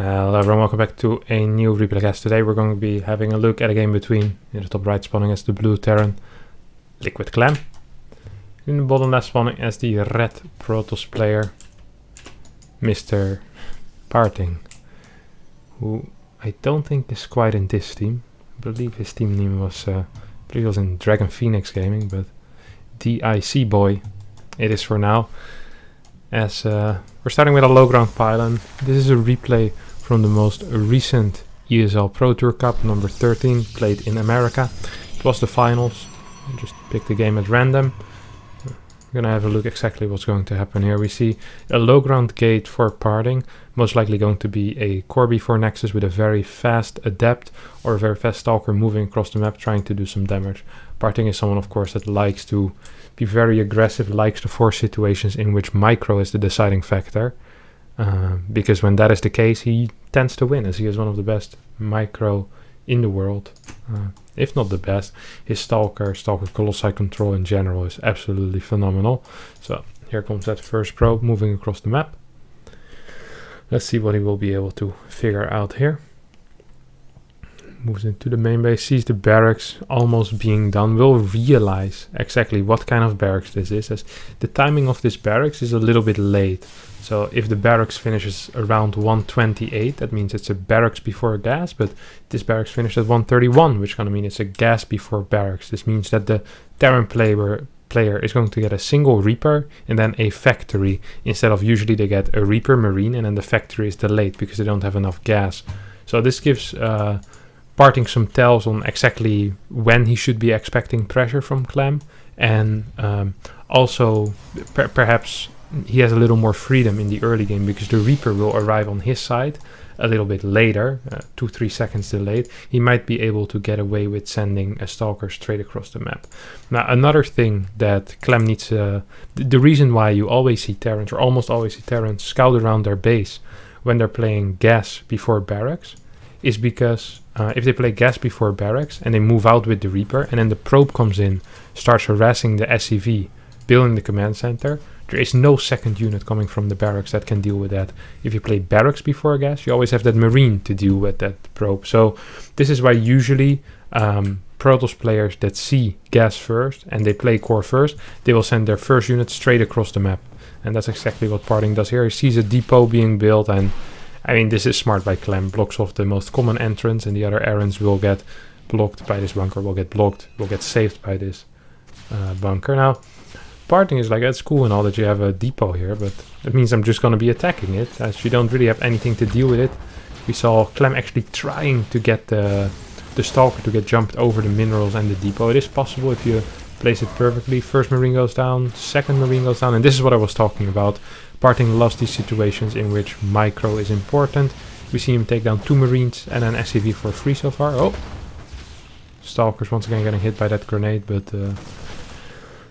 Hello everyone, welcome back to a new replay cast. Today we're going to be having a look at a game between, in the top right spawning as the blue Terran, Liquid Clem. In the bottom left spawning as the red Protoss player, Mr. PartinG, who I don't think is quite in this team. I believe his team name was, in Dragon Phoenix Gaming, but DIC boy it is for now. As we're starting with a low ground pylon. This is a replay from the most recent ESL Pro Tour Cup number 13, played in America. It was the finals. I just picked the game at random. We're gonna have a look exactly what's going to happen here. We see a low ground gate for PartinG, most likely going to be a core B4 Nexus with a very fast Adept or a very fast Stalker moving across the map trying to do some damage. PartinG is someone, of course, that likes to be very aggressive, likes to force situations in which micro is the deciding factor. Because when that is the case, he tends to win, as he is one of the best micro in the world. If not the best. His Stalker Colossi control in general is absolutely phenomenal. So here comes that first probe moving across the map. Let's see what he will be able to figure out here. Moves into the main base, sees the barracks almost being done, will realize exactly what kind of barracks this is, as the timing of this barracks is a little bit late. So if the barracks finishes around 128, that means it's a barracks before a gas, but this barracks finished at 131, which kind of means it's a gas before barracks. This means that the Terran player is going to get a single Reaper and then a factory, instead of usually they get a Reaper Marine and then the factory is delayed because they don't have enough gas. So this gives PartinG some tells on exactly when he should be expecting pressure from Clem, and also perhaps he has a little more freedom in the early game because the Reaper will arrive on his side a little bit later, 2-3 seconds delayed. He might be able to get away with sending a Stalker straight across the map. Now another thing that Clem needs, the reason why you always see Terrans, or almost always see Terrans, scout around their base when they're playing gas before barracks, is because if they play gas before barracks and they move out with the Reaper and then the probe comes in, starts harassing the SCV, building the command center, there is no second unit coming from the barracks that can deal with that. If you play barracks before gas, you always have that Marine to deal with that probe. So this is why usually Protoss players that see gas first and they play core first, they will send their first unit straight across the map. And that's exactly what PartinG does here. He sees a depot being built, and I mean, this is smart by Clem. Blocks off the most common entrance, and the other errands will get blocked by this bunker, will get blocked, will get saved by this bunker. Now, PartinG is like, that's cool and all that you have a depot here, but that means I'm just going to be attacking it, as you don't really have anything to deal with it. We saw Clem actually trying to get the Stalker to get jumped over the minerals and the depot. It is possible if you place it perfectly. First Marine goes down, second Marine goes down, and this is what I was talking about. PartinG loves these situations in which micro is important. We see him take down 2 Marines and an SCV for free so far. Oh! Stalkers once again getting hit by that grenade, but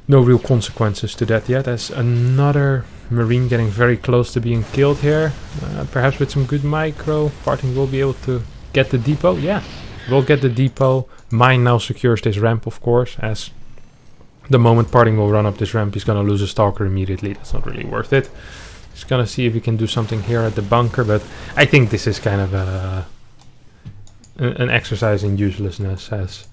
no real consequences to that yet. As another Marine getting very close to being killed here. Perhaps with some good micro, PartinG will be able to get the depot. Yeah, we'll get the depot. Mine now secures this ramp, of course, as the moment PartinG will run up this ramp, he's going to lose a Stalker immediately. That's not really worth it. He's going to see if he can do something here at the bunker, but I think this is kind of an exercise in uselessness, as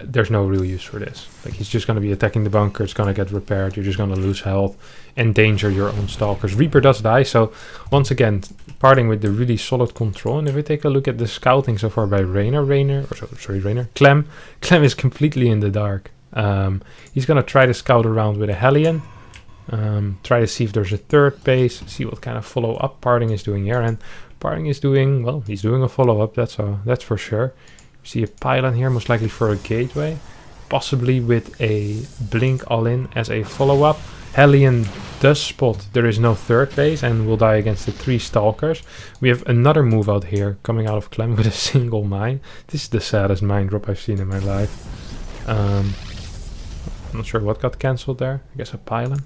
there's no real use for this. Like, he's just going to be attacking the bunker, it's going to get repaired, you're just going to lose health, endanger your own Stalkers. Reaper does die, so once again, PartinG with the really solid control. And if we take a look at the scouting so far by Clem is completely in the dark. He's going to try to scout around with a Hellion, try to see if there's a third base, see what kind of follow-up PartinG is doing here. And PartinG is doing, well, he's doing a follow-up, that's for sure. You see a pylon here, most likely for a gateway, possibly with a blink all-in as a follow-up. Hellion does spot there is no third base and will die against the 3 Stalkers. We have another move out here coming out of Clem with a single mine. This is the saddest mine drop I've seen in my life. I'm not sure what got cancelled there. I guess a pylon.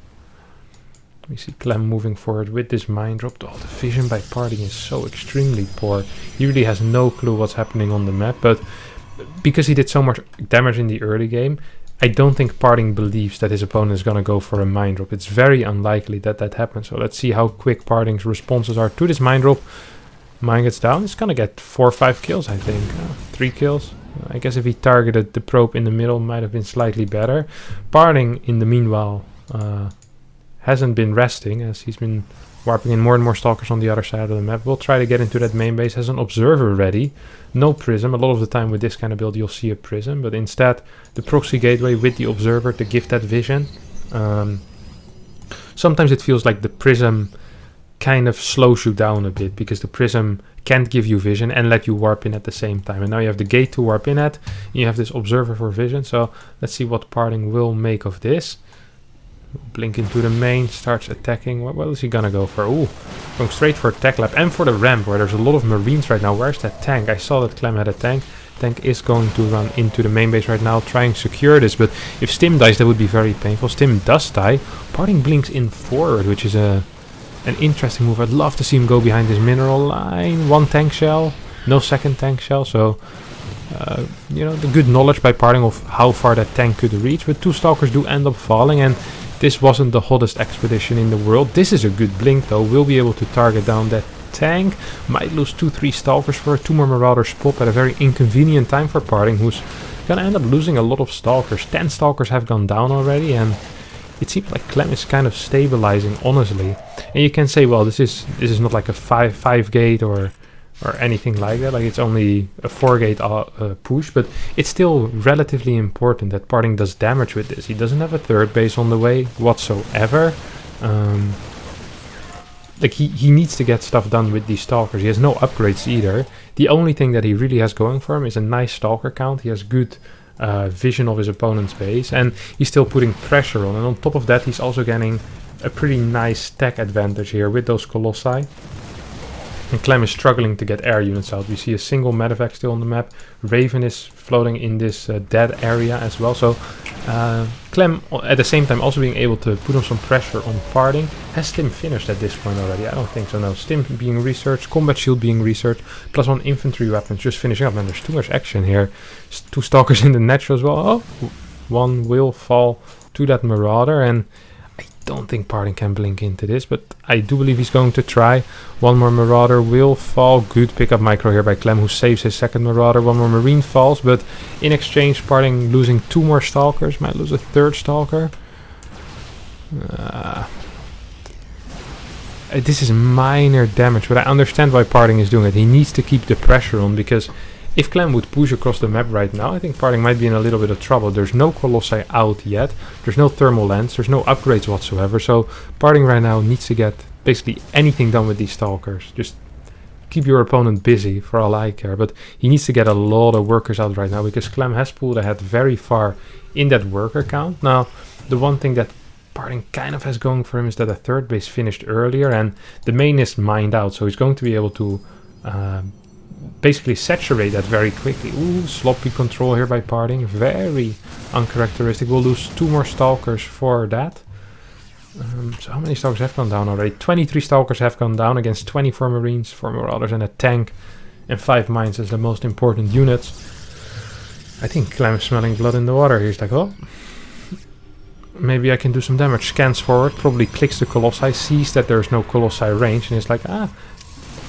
We see Clem moving forward with this mine drop. Oh, the vision by PartinG is so extremely poor. He really has no clue what's happening on the map, but because he did so much damage in the early game, I don't think PartinG believes that his opponent is going to go for a mine drop. It's very unlikely that that happens. So let's see how quick PartinG's responses are to this mine drop. Mine gets down. It's gonna get 4 or 5 kills, I think. 3 kills. I guess if he targeted the probe in the middle, might have been slightly better. PartinG, in the meanwhile, hasn't been resting, as he's been warping in more and more stalkers on the other side of the map. We'll try to get into that main base. Has an observer ready. No prism. A lot of the time with this kind of build you'll see a prism, but instead the proxy gateway with the observer to give that vision. Sometimes it feels like the prism kind of slows you down a bit, because the prism can't give you vision and let you warp in at the same time. And now you have the gate to warp in at. You have this observer for vision. So let's see what PartinG will make of this. Blink into the main, starts attacking. What is he gonna go for? Ooh, going straight for Tech Lab and for the ramp, where there's a lot of Marines right now. Where's that tank? I saw that Clem had a tank. Tank is going to run into the main base right now, trying to secure this. But if Stim dies, that would be very painful. Stim does die. PartinG blinks in forward, which is an interesting move. I'd love to see him go behind this mineral line. 1 tank shell, no second tank shell. So, you know, the good knowledge by PartinG of how far that tank could reach. But 2 stalkers do end up falling, and this wasn't the hottest expedition in the world. This is a good blink though. We'll be able to target down that tank. Might lose 2-3 stalkers for it. 2 more marauders pop at a very inconvenient time for PartinG, who's gonna end up losing a lot of stalkers. 10 stalkers have gone down already, and it seems like Clem is kind of stabilizing, honestly. And you can say, well, this is not like a 5 gate or anything like that. Like, it's only a 4 gate push, but it's still relatively important that PartinG does damage with this. He doesn't have a 3rd base on the way whatsoever. Like, he needs to get stuff done with these stalkers. He has no upgrades either. The only thing that he really has going for him is a nice stalker count. He has good vision of his opponent's base, and he's still putting pressure on. And on top of that, he's also getting a pretty nice tech advantage here with those Colossi. And Clem is struggling to get air units out. We see a single medevac still on the map. Raven is floating in this dead area as well. So Clem, at the same time, also being able to put on some pressure on PartinG. Has Stim finished at this point already? I don't think so, no. Stim being researched, combat shield being researched, plus 1 infantry weapons just finishing up. And there's too much action here. 2 stalkers in the natural as well. Oh, 1 will fall to that marauder, and I don't think PartinG can blink into this, but I do believe he's going to try. 1 more marauder will fall. Good pickup micro here by Clem, who saves his 2nd marauder. 1 more marine falls, but in exchange PartinG losing 2 more stalkers. Might lose a 3rd stalker. This is minor damage, but I understand why PartinG is doing it. He needs to keep the pressure on, because if Clem would push across the map right now, I think PartinG might be in a little bit of trouble. There's no Colossi out yet. There's no thermal lens. There's no upgrades whatsoever. So PartinG right now needs to get basically anything done with these stalkers. Just keep your opponent busy, for all I care. But he needs to get a lot of workers out right now, because Clem has pulled ahead very far in that worker count. Now, the one thing that PartinG kind of has going for him is that a 3rd base finished earlier, and the main is mined out. So he's going to be able to basically saturate that very quickly. Ooh, sloppy control here by PartinG. Very uncharacteristic. We'll lose 2 more stalkers for that. So how many stalkers have gone down already? 23 stalkers have gone down against 24 marines, 4 marauders and a tank, and 5 mines as the most important units. I think Clem is smelling blood in the water. He's like, oh, maybe I can do some damage. Scans forward, probably clicks the Colossi, sees that there's no Colossi range, and is like,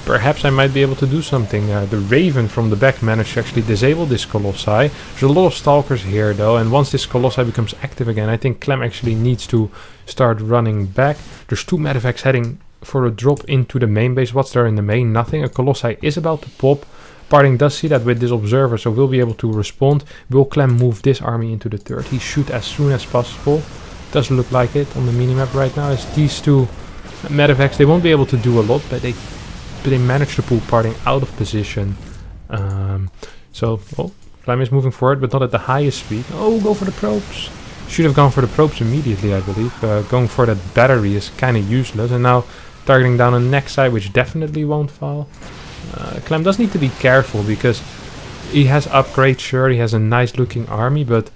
perhaps I might be able to do something. The Raven from the back managed to actually disable this Colossi. There's a lot of stalkers here though, and once this Colossi becomes active again, I think Clem actually needs to start running back. There's 2 medevacs heading for a drop into the main base. What's there in the main? Nothing. A Colossi is about to pop. PartinG does see that with this observer, so we'll be able to respond. Will Clem move this army into the 3rd? He should as soon as possible. Does look like it on the minimap right now, as these 2 medevacs, they won't be able to do a lot, but they managed to pull PartinG out of position. So, Clem is moving forward, but not at the highest speed. Oh, go for the probes. Should have gone for the probes immediately, I believe. Going for that battery is kind of useless. And now targeting down a next side, which definitely won't fall. Clem does need to be careful, because he has upgrades, sure, he has a nice looking army, but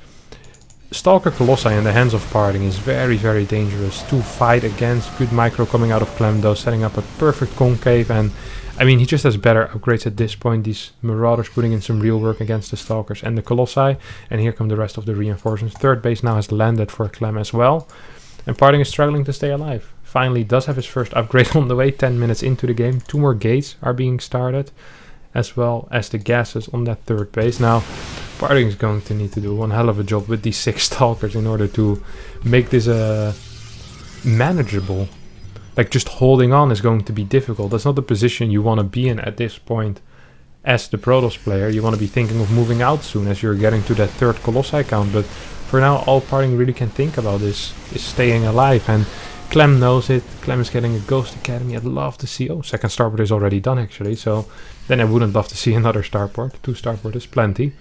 Stalker Colossi in the hands of PartinG is very, very dangerous to fight against. Good micro coming out of Clem though, setting up a perfect concave, and I mean, he just has better upgrades at this point. These Marauders putting in some real work against the Stalkers and the Colossi, and here come the rest of the reinforcements. 3rd base now has landed for Clem as well, and PartinG is struggling to stay alive. finally does have his first upgrade on the way, 10 minutes into the game. 2 more gates are being started, as well as the gases on that third base. Now, PartinG is going to need to do one hell of a job with these 6 stalkers in order to make this manageable. Like, just holding on is going to be difficult. That's not the position you want to be in at this point as the Protoss player. You want to be thinking of moving out soon as you're getting to that 3rd Colossi count. But for now, all PartinG really can think about is staying alive. And Clem knows it. Clem is getting a Ghost Academy. I'd love to see... Oh, 2nd starport is already done, actually. So then I wouldn't love to see another starport. 2 starport is plenty.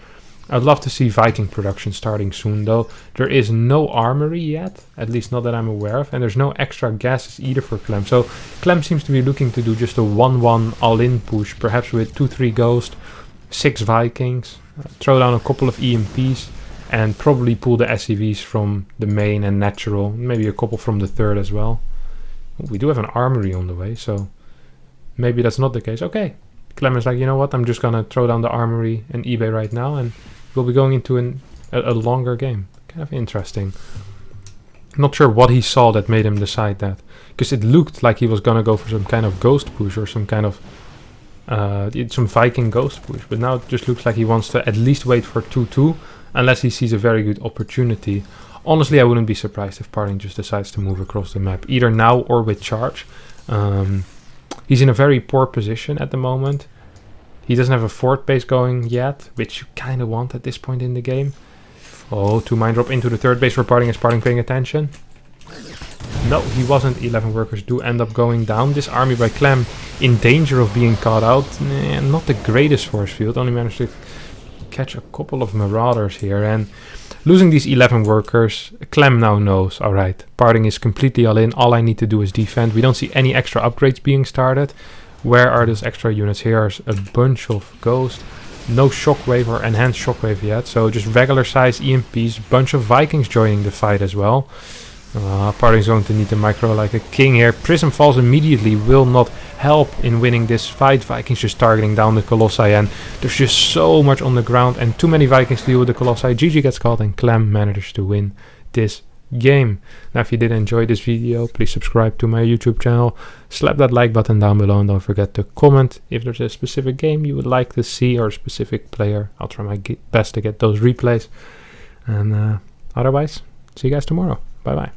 I'd love to see Viking production starting soon, though. There is no armory yet, at least not that I'm aware of, and there's no extra gases either for Clem. So Clem seems to be looking to do just a 1-1 all-in push, perhaps with 2-3 Ghost, 6 Vikings, throw down a couple of EMPs, and probably pull the SCVs from the main and natural, maybe a couple from the 3rd as well. We do have an armory on the way, so maybe that's not the case. Okay, Clem is like, you know what, I'm just gonna throw down the armory and eBay right now, and we'll be going into a longer game. Kind of interesting. Not sure what he saw that made him decide that, because it looked like he was gonna go for some kind of ghost push or some kind of some Viking ghost push, but now it just looks like he wants to at least wait for 2-2, unless he sees a very good opportunity. Honestly, I wouldn't be surprised if PartinG just decides to move across the map, either now or with charge. He's in a very poor position at the moment. He doesn't have a 4th base going yet, which you kind of want at this point in the game. Oh, 2 mine drop into the 3rd base for PartinG. Is PartinG paying attention? No, he wasn't. 11 workers do end up going down. This army by Clem in danger of being caught out. Not the greatest force field. Only managed to catch a couple of marauders here. And losing these 11 workers, Clem now knows, alright, PartinG is completely all in. All I need to do is defend. We don't see any extra upgrades being started. Where are those extra units? Here's a bunch of Ghost. No Shockwave or Enhanced Shockwave yet. So just regular size EMPs. Bunch of Vikings joining the fight as well. PartinG is going to need to micro like a king here. Prism Falls immediately will not help in winning this fight. Vikings just targeting down the Colossi, and there's just so much on the ground and too many Vikings to deal with the Colossi. GG gets called and Clem manages to win this game. Now, if you did enjoy this video, please subscribe to my YouTube channel, slap that like button down below, and don't forget to comment if there's a specific game you would like to see or a specific player. I'll try my best to get those replays. And otherwise, see you guys tomorrow. Bye bye.